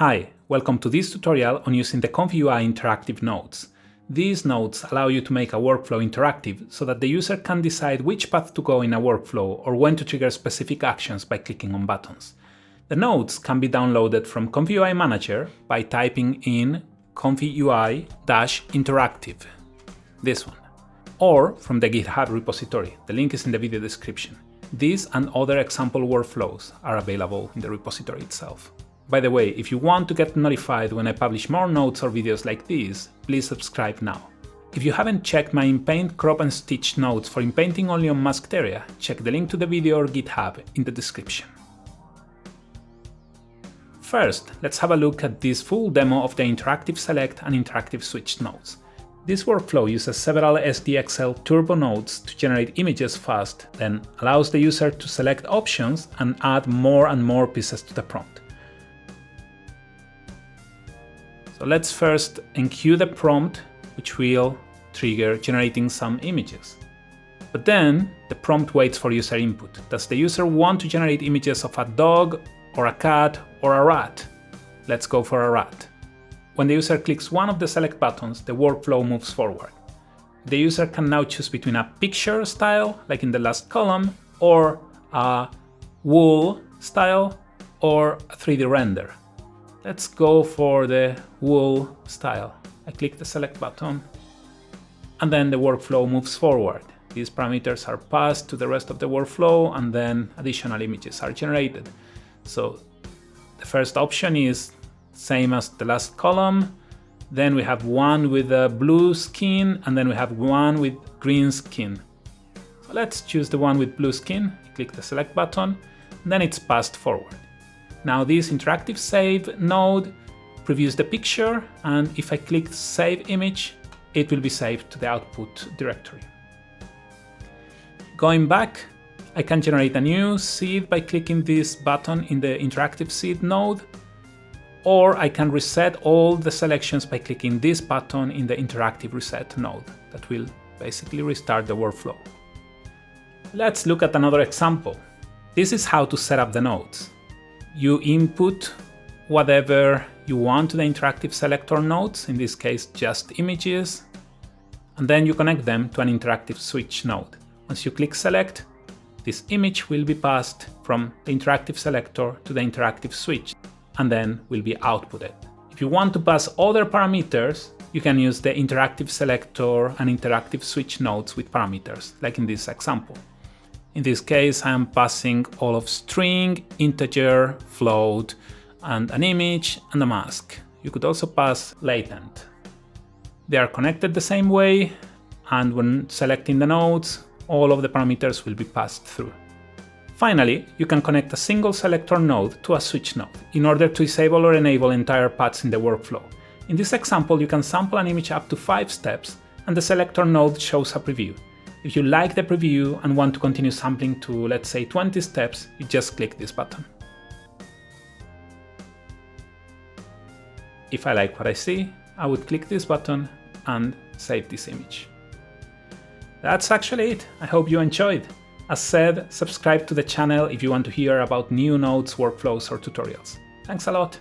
Hi, welcome to this tutorial on using the ComfyUI-Interactive nodes. These nodes allow you to make a workflow interactive so that the user can decide which path to go in a workflow or when to trigger specific actions by clicking on buttons. The nodes can be downloaded from ComfyUI Manager by typing in ComfyUI-Interactive, this one, or from the GitHub repository. The link is in the video description. These and other example workflows are available in the repository itself. By the way, if you want to get notified when I publish more notes or videos like these, please subscribe now. If you haven't checked my inpaint, crop and stitch notes for inpainting only on masked area, check the link to the video or GitHub in the description. First, let's have a look at this full demo of the interactive select and interactive switch nodes. This workflow uses several SDXL turbo nodes to generate images fast, then allows the user to select options and add more and more pieces to the prompt. So let's first enqueue the prompt, which will trigger generating some images. But then the prompt waits for user input. Does the user want to generate images of a dog or a cat or a rat? Let's go for a rat. When the user clicks one of the select buttons, the workflow moves forward. The user can now choose between a picture style, like in the last column, or a wool style, or a 3D render. Let's go for the wool style. I click the select button, and then the workflow moves forward. These parameters are passed to the rest of the workflow, and then additional images are generated. So the first option is same as the last column. Then we have one with a blue skin, and then we have one with green skin. So let's choose the one with blue skin. Click the select button, and then it's passed forward. Now this interactive save node previews the picture, and if I click save image, it will be saved to the output directory. Going back, I can generate a new seed by clicking this button in the interactive seed node, or I can reset all the selections by clicking this button in the interactive reset node. That will basically restart the workflow. Let's look at another example. This is how to set up the nodes. You input whatever you want to the interactive selector nodes, in this case just images, and then you connect them to an interactive switch node. Once you click select, this image will be passed from the interactive selector to the interactive switch, and then will be outputted. If you want to pass other parameters, you can use the interactive selector and interactive switch nodes with parameters, like in this example. In this case, I am passing all of string, integer, float, and an image and a mask. You could also pass latent. They are connected the same way, and when selecting the nodes, all of the parameters will be passed through. Finally, you can connect a single selector node to a switch node in order to disable or enable entire paths in the workflow. In this example, you can sample an image up to 5 steps, and the selector node shows a preview. If you like the preview and want to continue sampling to, let's say, 20 steps, you just click this button. If I like what I see, I would click this button and save this image. That's actually it. I hope you enjoyed. As said, subscribe to the channel if you want to hear about new nodes, workflows, or tutorials. Thanks a lot.